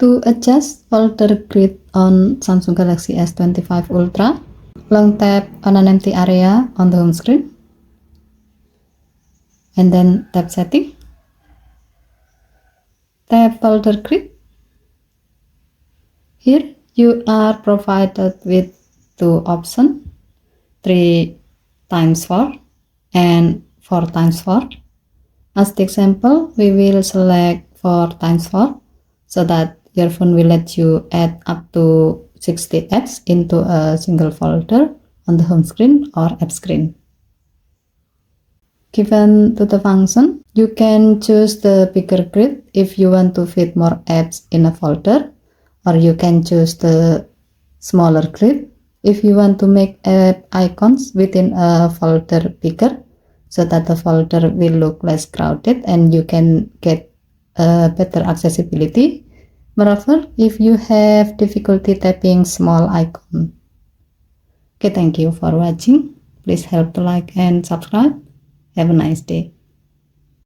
To adjust folder grid on Samsung Galaxy S25 Ultra, long tap on an empty area on the home screen, and then tap Setting. Tap Folder Grid. Here you are provided with two options, 3x4 and 4x4. As the example, we will select 4x4 so that your phone will let you add up to 60 apps into a single folder on the home screen or app screen. Given to the function, you can choose the bigger grid if you want to fit more apps in a folder, or you can choose the smaller grid if you want to make app icons within a folder bigger, so that the folder will look less crowded and you can get better accessibility. Moreover, if you have difficulty tapping small icon. Okay, thank you for watching. Please help to like and subscribe. Have a nice day.